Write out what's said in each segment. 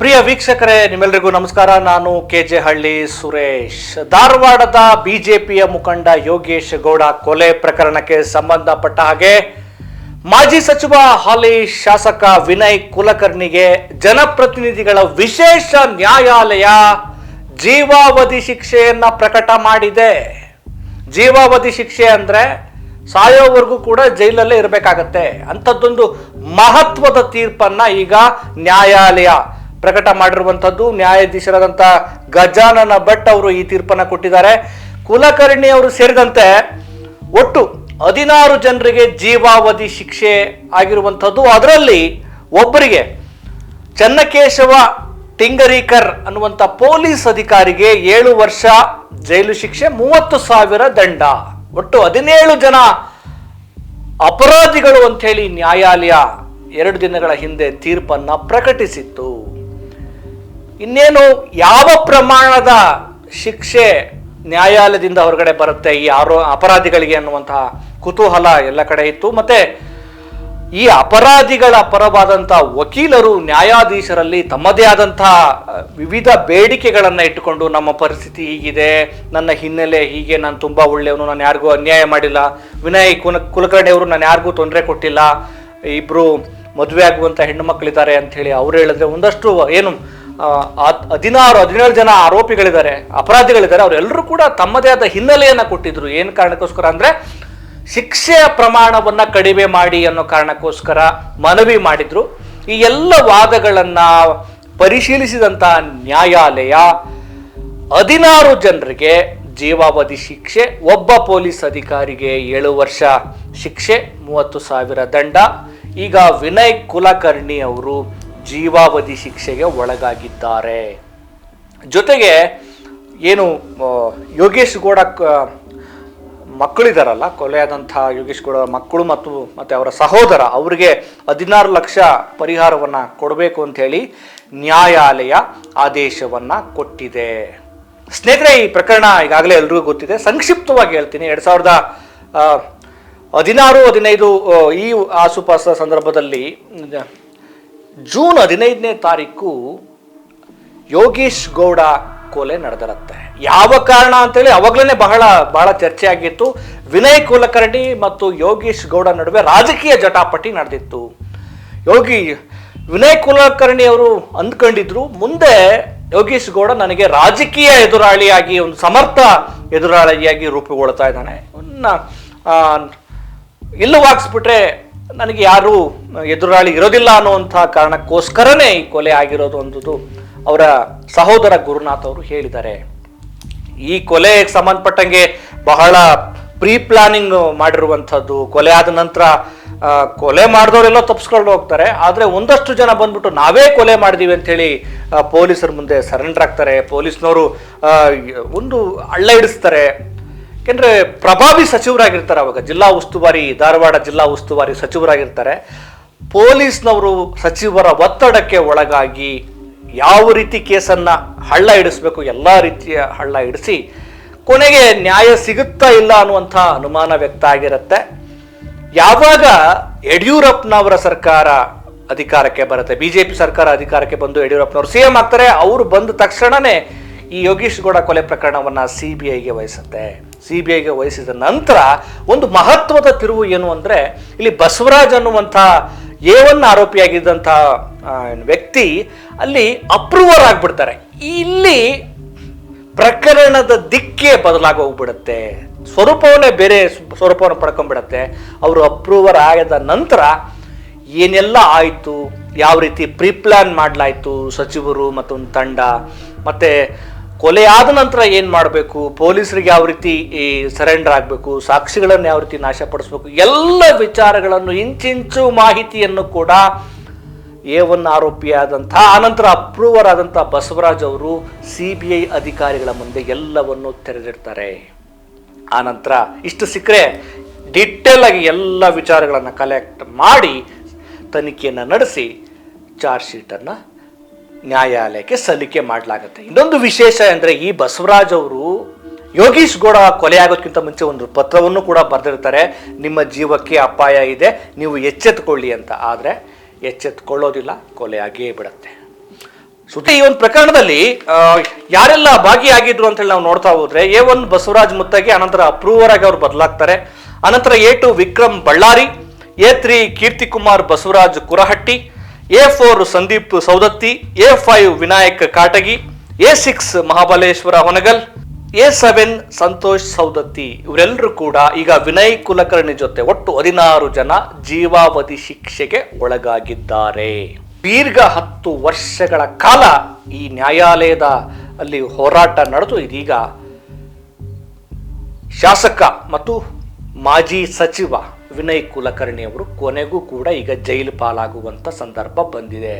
ಪ್ರಿಯ ವೀಕ್ಷಕರೇ, ನಿಮ್ಮೆಲ್ಲರಿಗೂ ನಮಸ್ಕಾರ. ನಾನು ಕೆಜೆ ಹಳ್ಳಿ ಸುರೇಶ್. ಧಾರವಾಡದ ಬಿಜೆಪಿಯ ಮುಖಂಡ ಯೋಗೇಶ್ ಗೌಡ ಕೊಲೆ ಪ್ರಕರಣಕ್ಕೆ ಸಂಬಂಧಪಟ್ಟ ಹಾಗೆ ಮಾಜಿ ಸಚಿವ ಹಾಲಿ ಶಾಸಕ ವಿನಯ್ ಕುಲಕರ್ಣಿಗೆ ಜನಪ್ರತಿನಿಧಿಗಳ ವಿಶೇಷ ನ್ಯಾಯಾಲಯ ಜೀವಾವಧಿ ಶಿಕ್ಷೆಯನ್ನ ಪ್ರಕಟ ಮಾಡಿದೆ. ಜೀವಾವಧಿ ಶಿಕ್ಷೆ ಅಂದ್ರೆ ಸಾಯೋವರೆಗೂ ಕೂಡ ಜೈಲಲ್ಲೇ ಇರಬೇಕಾಗತ್ತೆ. ಅಂಥದ್ದೊಂದು ಮಹತ್ವದ ತೀರ್ಪನ್ನ ಈಗ ನ್ಯಾಯಾಲಯ ಪ್ರಕಟ ಮಾಡಿರುವಂಥದ್ದು. ನ್ಯಾಯಾಧೀಶರಾದಂಥ ಗಜಾನನ ಭಟ್ ಅವರು ಈ ತೀರ್ಪನ್ನು ಕೊಟ್ಟಿದ್ದಾರೆ. ಕುಲಕರ್ಣಿ ಅವರು ಸೇರಿದಂತೆ ಒಟ್ಟು 16 ಜನರಿಗೆ ಜೀವಾವಧಿ ಶಿಕ್ಷೆ ಆಗಿರುವಂಥದ್ದು. ಅದರಲ್ಲಿ ಒಬ್ಬರಿಗೆ ಚನ್ನಕೇಶವ ಟಿಂಗರೀಕರ್ ಅನ್ನುವಂಥ ಪೊಲೀಸ್ ಅಧಿಕಾರಿಗೆ 7 ವರ್ಷ ಜೈಲು ಶಿಕ್ಷೆ, 30,000 ದಂಡ. ಒಟ್ಟು 17 ಜನ ಅಪರಾಧಿಗಳು ಅಂತ ಹೇಳಿ ನ್ಯಾಯಾಲಯ 2 ದಿನಗಳ ಹಿಂದೆ ತೀರ್ಪನ್ನ ಪ್ರಕಟಿಸಿತ್ತು. ಇನ್ನೇನು ಯಾವ ಪ್ರಮಾಣದ ಶಿಕ್ಷೆ ನ್ಯಾಯಾಲಯದಿಂದ ಹೊರಗಡೆ ಬರುತ್ತೆ ಈ ಅಪರಾಧಿಗಳಿಗೆ ಅನ್ನುವಂತಹ ಕುತೂಹಲ ಎಲ್ಲ ಕಡೆ ಇತ್ತು. ಮತ್ತೆ ಈ ಅಪರಾಧಿಗಳ ಪರವಾದಂತಹ ವಕೀಲರು ನ್ಯಾಯಾಧೀಶರಲ್ಲಿ ತಮ್ಮದೇ ಆದಂತಹ ವಿವಿಧ ಬೇಡಿಕೆಗಳನ್ನು ಇಟ್ಟುಕೊಂಡು, ನಮ್ಮ ಪರಿಸ್ಥಿತಿ ಹೀಗಿದೆ, ನನ್ನ ಹಿನ್ನೆಲೆ ಹೀಗೆ, ನಾನು ತುಂಬಾ ಒಳ್ಳೆಯವನು, ನಾನು ಯಾರಿಗೂ ಅನ್ಯಾಯ ಮಾಡಿಲ್ಲ, ವಿನಯ್ ಕುಲಕರ್ಣಿ ಅವರು ನಾನು ಯಾರಿಗೂ ತೊಂದರೆ ಕೊಟ್ಟಿಲ್ಲ, ಇಬ್ರು ಮದುವೆ ಆಗುವಂತ ಹೆಣ್ಣು ಮಕ್ಕಳಿದ್ದಾರೆ ಅಂತ ಹೇಳಿ ಅವ್ರು ಹೇಳಿದ್ರೆ, ಒಂದಷ್ಟು ಏನು 17 ಜನ ಆರೋಪಿಗಳಿದ್ದಾರೆ, ಅಪರಾಧಿಗಳಿದ್ದಾರೆ, ಅವರೆಲ್ಲರೂ ಕೂಡ ತಮ್ಮದೇ ಆದ ಹಿನ್ನೆಲೆಯನ್ನ ಕೊಟ್ಟಿದ್ರು. ಏನು ಕಾರಣಕ್ಕೋಸ್ಕರ ಅಂದ್ರೆ ಶಿಕ್ಷೆಯ ಪ್ರಮಾಣವನ್ನ ಕಡಿಮೆ ಮಾಡಿ ಅನ್ನೋ ಕಾರಣಕ್ಕೋಸ್ಕರ ಮನವಿ ಮಾಡಿದ್ರು. ಈ ಎಲ್ಲ ವಾದಗಳನ್ನ ಪರಿಶೀಲಿಸಿದಂತ ನ್ಯಾಯಾಲಯ 16 ಜನರಿಗೆ ಜೀವಾವಧಿ ಶಿಕ್ಷೆ, ಒಬ್ಬ ಪೊಲೀಸ್ ಅಧಿಕಾರಿಗೆ 7 ವರ್ಷ ಶಿಕ್ಷೆ, 30,000 ದಂಡ. ಈಗ ವಿನಯ್ ಕುಲಕರ್ಣಿ ಅವರು ಜೀವಾವಧಿ ಶಿಕ್ಷೆಗೆ ಒಳಗಾಗಿದ್ದಾರೆ. ಜೊತೆಗೆ ಏನು ಯೋಗೇಶ್ ಗೌಡ ಮಕ್ಕಳಿದಾರಲ್ಲ, ಕೊಲೆಯಾದಂಥ ಯೋಗೇಶ್ ಗೌಡ ಮಕ್ಕಳು ಮತ್ತೆ ಅವರ ಸಹೋದರ, ಅವರಿಗೆ 16 ಲಕ್ಷ ಪರಿಹಾರವನ್ನ ಕೊಡಬೇಕು ಅಂತ ಹೇಳಿ ನ್ಯಾಯಾಲಯ ಆದೇಶವನ್ನ ಕೊಟ್ಟಿದೆ. ಸ್ನೇಹಿತರೆ, ಈ ಪ್ರಕರಣ ಈಗಾಗಲೇ ಎಲ್ರಿಗೂ ಗೊತ್ತಿದೆ. ಸಂಕ್ಷಿಪ್ತವಾಗಿ ಹೇಳ್ತೀನಿ. 2016-15 ಈ ಆಸುಪಾಸ ಸಂದರ್ಭದಲ್ಲಿ ಜೂನ್ 15ನೇ ತಾರೀಕು ಯೋಗೇಶ್ ಗೌಡ ಕೊಲೆ ನಡೆದಿರುತ್ತೆ. ಯಾವ ಕಾರಣ ಅಂತೇಳಿ ಅವಾಗ್ಲೇ ಬಹಳ ಚರ್ಚೆ ಆಗಿತ್ತು. ವಿನಯ್ ಕುಲಕರ್ಣಿ ಮತ್ತು ಯೋಗೇಶ್ ಗೌಡ ನಡುವೆ ರಾಜಕೀಯ ಜಟಾಪಟಿ ನಡೆದಿತ್ತು. ವಿನಯ್ ಕುಲಕರ್ಣಿ ಅವರು ಅಂದ್ಕೊಂಡಿದ್ರು, ಮುಂದೆ ಯೋಗೇಶ್ ಗೌಡ ನನಗೆ ರಾಜಕೀಯ ಎದುರಾಳಿಯಾಗಿ, ಒಂದು ಸಮರ್ಥ ಎದುರಾಳಿಯಾಗಿ ರೂಪುಗೊಳ್ತಾ ಇದ್ದಾನೆ, ಇಲ್ಲವಾಗ್ಸ್ಬಿಟ್ರೆ ನನಗೆ ಯಾರು ಎದುರಾಳಿ ಇರೋದಿಲ್ಲ ಅನ್ನುವಂಥ ಕಾರಣಕ್ಕೋಸ್ಕರನೇ ಈ ಕೊಲೆ ಆಗಿರೋದು ಅನ್ನೋದು ಅವರ ಸಹೋದರ ಗುರುನಾಥ್ ಅವರು ಹೇಳಿದ್ದಾರೆ. ಈ ಕೊಲೆಗೆ ಸಂಬಂಧಪಟ್ಟಂಗೆ ಬಹಳ ಪ್ರೀ ಪ್ಲಾನಿಂಗ್ ಮಾಡಿರುವಂಥದ್ದು. ಕೊಲೆ ಆದ ನಂತರ ಕೊಲೆ ಮಾಡಿದವರೆಲ್ಲ ತಪ್ಪಿಸ್ಕೊಂಡು ಹೋಗ್ತಾರೆ, ಆದರೆ ಒಂದಷ್ಟು ಜನ ಬಂದ್ಬಿಟ್ಟು ನಾವೇ ಕೊಲೆ ಮಾಡಿದೀವಿ ಅಂತೇಳಿ ಪೊಲೀಸರ ಮುಂದೆ ಸರೆಂಡರ್ ಆಗ್ತಾರೆ. ಪೊಲೀಸ್ನವರು ಒಂದು ಹಳ್ಳ ಹಿಡಿಸ್ತಾರೆ. ಯಾಕೆಂದ್ರೆ ಪ್ರಭಾವಿ ಸಚಿವರಾಗಿರ್ತಾರೆ, ಅವಾಗ ಧಾರವಾಡ ಜಿಲ್ಲಾ ಉಸ್ತುವಾರಿ ಸಚಿವರಾಗಿರ್ತಾರೆ. ಪೊಲೀಸ್ನವರು ಸಚಿವರ ಒತ್ತಡಕ್ಕೆ ಒಳಗಾಗಿ ಯಾವ ರೀತಿ ಕೇಸನ್ನ ಹಳ್ಳ ಹಿಡಿಸ್ಬೇಕು ಎಲ್ಲ ರೀತಿಯ ಹಳ್ಳ ಹಿಡಿಸಿ ಕೊನೆಗೆ ನ್ಯಾಯ ಸಿಗುತ್ತಾ ಇಲ್ಲ ಅನ್ನುವಂಥ ಅನುಮಾನ ವ್ಯಕ್ತ ಆಗಿರುತ್ತೆ. ಯಾವಾಗ ಯಡಿಯೂರಪ್ಪನವರ ಸರ್ಕಾರ ಅಧಿಕಾರಕ್ಕೆ ಬರುತ್ತೆ, ಬಿಜೆಪಿ ಸರ್ಕಾರ ಅಧಿಕಾರಕ್ಕೆ ಬಂದು ಯಡಿಯೂರಪ್ಪನವರು ಸಿಎಂ ಆಗ್ತಾರೆ, ಅವರು ಬಂದ ತಕ್ಷಣನೇ ಈ ಯೋಗೇಶ್ ಗೌಡ ಕೊಲೆ ಪ್ರಕರಣವನ್ನ ಸಿಬಿಐಗೆ ವಹಿಸುತ್ತೆ. ಸಿಬಿಐಗೆ ವಹಿಸಿದ ನಂತರ ಒಂದು ಮಹತ್ವದ ತಿರುವು ಏನು ಅಂದ್ರೆ, ಇಲ್ಲಿ ಬಸವರಾಜ್ ಅನ್ನುವಂಥ A1 ಆರೋಪಿಯಾಗಿದ್ದಂಥ ವ್ಯಕ್ತಿ ಅಲ್ಲಿ ಅಪ್ರೂವರ್ ಆಗ್ಬಿಡ್ತಾರೆ. ಇಲ್ಲಿ ಪ್ರಕರಣದ ದಿಕ್ಕೇ ಬದಲಾಗಿ ಹೋಗ್ಬಿಡುತ್ತೆ, ಸ್ವರೂಪವನ್ನೇ ಬೇರೆ ಸ್ವರೂಪವನ್ನು ಪಡ್ಕೊಂಡ್ಬಿಡತ್ತೆ. ಅವರು ಅಪ್ರೂವರ್ ಆದ ನಂತರ ಏನೆಲ್ಲ ಆಯಿತು, ಯಾವ ರೀತಿ ಪ್ರಿಪ್ಲಾನ್ ಮಾಡಲಾಯಿತು ಸಚಿವರು ಮತ್ತೊಂದು ತಂಡ, ಮತ್ತೆ ಕೊಲೆ ಆದ ನಂತರ ಏನು ಮಾಡಬೇಕು, ಪೊಲೀಸರಿಗೆ ಯಾವ ರೀತಿ ಸರೆಂಡರ್ ಆಗಬೇಕು, ಸಾಕ್ಷಿಗಳನ್ನು ಯಾವ ರೀತಿ ನಾಶಪಡಿಸಬೇಕು, ಎಲ್ಲ ವಿಚಾರಗಳನ್ನು ಇಂಚಿಂಚು ಮಾಹಿತಿಯನ್ನು ಕೂಡ A1 ಆರೋಪಿಯಾದಂಥ ಆನಂತರ ಅಪ್ರೂವರ್ ಆದಂಥ ಬಸವರಾಜ್ ಅವರು CBI ಅಧಿಕಾರಿಗಳ ಮುಂದೆ ಎಲ್ಲವನ್ನು ತೆರೆದಿರ್ತಾರೆ. ಆನಂತರ ಇಷ್ಟು ಸಿಕ್ಕರೆ ಡಿಟೇಲ್ ಆಗಿ ಎಲ್ಲ ವಿಚಾರಗಳನ್ನು ಕಲೆಕ್ಟ್ ಮಾಡಿ ತನಿಖೆಯನ್ನು ನಡೆಸಿ ಚಾರ್ಜ್ ಶೀಟನ್ನು ನ್ಯಾಯಾಲಯಕ್ಕೆ ಸಲ್ಲಿಕೆ ಮಾಡಲಾಗುತ್ತೆ. ಇನ್ನೊಂದು ವಿಶೇಷ ಅಂದರೆ, ಈ ಬಸವರಾಜ್ ಅವರು ಯೋಗೇಶ್ ಗೌಡ ಕೊಲೆ ಆಗೋದಕ್ಕಿಂತ ಮುಂಚೆ ಒಂದು ಪತ್ರವನ್ನು ಕೂಡ ಬರೆದಿರ್ತಾರೆ, ನಿಮ್ಮ ಜೀವಕ್ಕೆ ಅಪಾಯ ಇದೆ, ನೀವು ಎಚ್ಚೆತ್ತುಕೊಳ್ಳಿ ಅಂತ. ಆದರೆ ಎಚ್ಚೆತ್ತುಕೊಳ್ಳೋದಿಲ್ಲ, ಕೊಲೆ ಆಗೇ ಬಿಡುತ್ತೆ. ಈ ಒಂದು ಪ್ರಕರಣದಲ್ಲಿ ಯಾರೆಲ್ಲ ಭಾಗಿಯಾಗಿದ್ರು ಅಂತ ಹೇಳಿ ನಾವು ನೋಡ್ತಾ ಹೋದ್ರೆ A1 ಬಸವರಾಜ್ ಮುತ್ತಗಿ, ಅನಂತರ ಅಪ್ರೂವರ್ ಆಗಿ ಅವರು ಬದಲಾಗ್ತಾರೆ. ಅನಂತರ A2 Vikram Ballari, A3 Keerthikumar Basavaraj Kurahatti, A4 Sandeep Saundatti, A5 Vinayak ಕಾಟಗಿ, A6 Mahabaleshwar ಹೊನಗಲ್, A7 Santosh Saundatti. ಇವರೆಲ್ಲರೂ ಕೂಡ ಈಗ ವಿನಯ್ ಕುಲಕರ್ಣಿ ಜೊತೆ ಒಟ್ಟು 16 ಜನ ಜೀವಾವಧಿ ಶಿಕ್ಷೆಗೆ ಒಳಗಾಗಿದ್ದಾರೆ. ದೀರ್ಘ 10 ವರ್ಷಗಳ ಕಾಲ ಈ ನ್ಯಾಯಾಲಯದ ಅಲ್ಲಿ ಹೋರಾಟ ನಡೆದು ಇದೀಗ ಶಾಸಕ ಮತ್ತು ಮಾಜಿ ಸಚಿವ ವಿನಯ್ ಕುಲಕರ್ಣಿ ಅವರು ಕೊನೆಗೂ ಕೂಡ ಈಗ ಜೈಲು ಪಾಲಾಗುವಂತ ಸಂದರ್ಭ ಬಂದಿದೆ.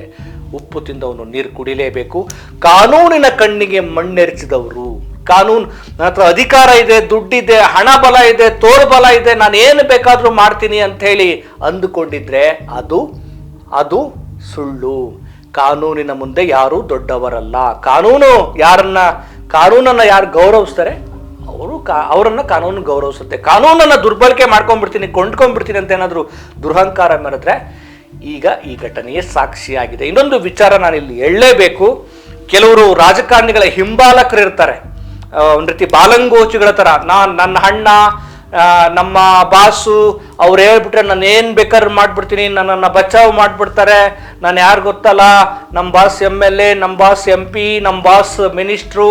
ಉಪ್ಪು ತಿಂದವನು ನೀರು ಕುಡಿಲೇಬೇಕು. ಕಾನೂನಿನ ಕಣ್ಣಿಗೆ ಮಣ್ಣೆರಚಿದವರು, ಕಾನೂನು ನನ್ನ ಹತ್ರ ಅಧಿಕಾರ ಇದೆ, ದುಡ್ಡಿದೆ, ಹಣ ಬಲ ಇದೆ, ತೋಳು ಬಲ ಇದೆ, ನಾನು ಏನು ಬೇಕಾದ್ರೂ ಮಾಡ್ತೀನಿ ಅಂತ ಹೇಳಿ ಅಂದುಕೊಂಡಿದ್ರೆ ಅದು ಸುಳ್ಳು. ಕಾನೂನಿನ ಮುಂದೆ ಯಾರು ದೊಡ್ಡವರಲ್ಲ. ಕಾನೂನನ್ನ ಯಾರು ಗೌರವಿಸ್ತಾರೆ ಅವರನ್ನ ಕಾನೂನು ಗೌರವಿಸುತ್ತೆ. ಕಾನೂನನ್ನ ದುರ್ಬಳಕೆ ಮಾಡ್ಕೊಂಡ್ಬಿಡ್ತೀನಿ, ಕೊಂಡ್ಕೊಂಡ್ಬಿಡ್ತೀನಿ ಅಂತ ಏನಾದ್ರು ದುರಹಂಕಾರ ಮೆರೆದ್ರೆ ಈಗ ಈ ಘಟನೆಯೇ ಸಾಕ್ಷಿಯಾಗಿದೆ. ಇನ್ನೊಂದು ವಿಚಾರ ನಾನು ಇಲ್ಲಿ ಹೇಳಲೇಬೇಕು. ಕೆಲವರು ರಾಜಕಾರಣಿಗಳ ಹಿಂಬಾಲಕರು ಇರ್ತಾರೆ, ಒಂದು ರೀತಿ ಬಾಲಂಗೋಚಿಗಳ ತರ. ನನ್ನ ಅಣ್ಣ, ನಮ್ಮ ಬಾಸು ಅವ್ರು ಹೇಳ್ಬಿಟ್ರೆ ನಾನು ಏನು ಬೇಕಾದ್ರೂ ಮಾಡ್ಬಿಡ್ತೀನಿ, ನನ್ನನ್ನು ಬಚಾವ್ ಮಾಡಿಬಿಡ್ತಾರೆ, ನಾನು ಯಾರು ಗೊತ್ತಲ್ಲ, ನಮ್ಮ ಬಾಸ್ MLA, ನಮ್ಮ ಬಾಸ್ MP, ನಮ್ಮ ಬಾಸ್ ಮಿನಿಸ್ಟ್ರು,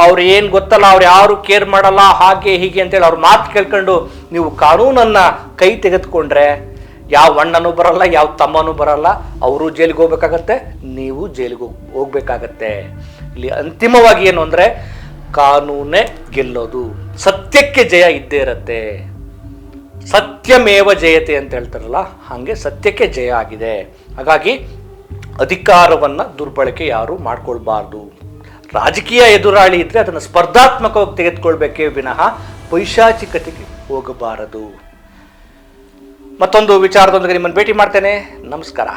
ಅವ್ರು ಏನು ಗೊತ್ತಲ್ಲ, ಅವ್ರು ಯಾರು ಕೇರ್ ಮಾಡಲ್ಲ, ಹಾಗೆ ಹೀಗೆ ಅಂತೇಳಿ ಅವ್ರ ಮಾತು ಕೇಳ್ಕೊಂಡು ನೀವು ಕಾನೂನನ್ನು ಕೈ ತೆಗೆದುಕೊಂಡ್ರೆ ಯಾವ ಅಣ್ಣನೂ ಬರಲ್ಲ, ಯಾವ ತಮ್ಮನೂ ಬರಲ್ಲ, ಅವರು ಜೈಲಿಗೆ ಹೋಗ್ಬೇಕಾಗತ್ತೆ, ನೀವು ಜೈಲಿಗೆ ಹೋಗ್ಬೇಕಾಗತ್ತೆ. ಇಲ್ಲಿ ಅಂತಿಮವಾಗಿ ಏನು ಅಂದರೆ ಕಾನೂನೇ ಗೆಲ್ಲೋದು, ಸತ್ಯಕ್ಕೆ ಜಯ ಇದ್ದೇ ಇರತ್ತೆ. ಸತ್ಯಮೇವ ಜಯತೆ ಅಂತ ಹೇಳ್ತಾರಲ್ಲ, ಹಾಗೆ ಸತ್ಯಕ್ಕೆ ಜಯ ಆಗಿದೆ. ಹಾಗಾಗಿ ಅಧಿಕಾರವನ್ನ ದುರ್ಬಳಕೆ ಯಾರು ಮಾಡ್ಕೊಳ್ಬಾರ್ದು. ರಾಜಕೀಯ ಎದುರಾಳಿ ಇದ್ರೆ ಅದನ್ನು ಸ್ಪರ್ಧಾತ್ಮಕವಾಗಿ ತೆಗೆದುಕೊಳ್ಬೇಕೇ ವಿನಃ ಪೈಶಾಚಿಕತೆಗೆ ಹೋಗಬಾರದು. ಮತ್ತೊಂದು ವಿಚಾರದೊಂದಿಗೆ ನಿಮ್ಮನ್ನು ಭೇಟಿ ಮಾಡ್ತೇನೆ. ನಮಸ್ಕಾರ.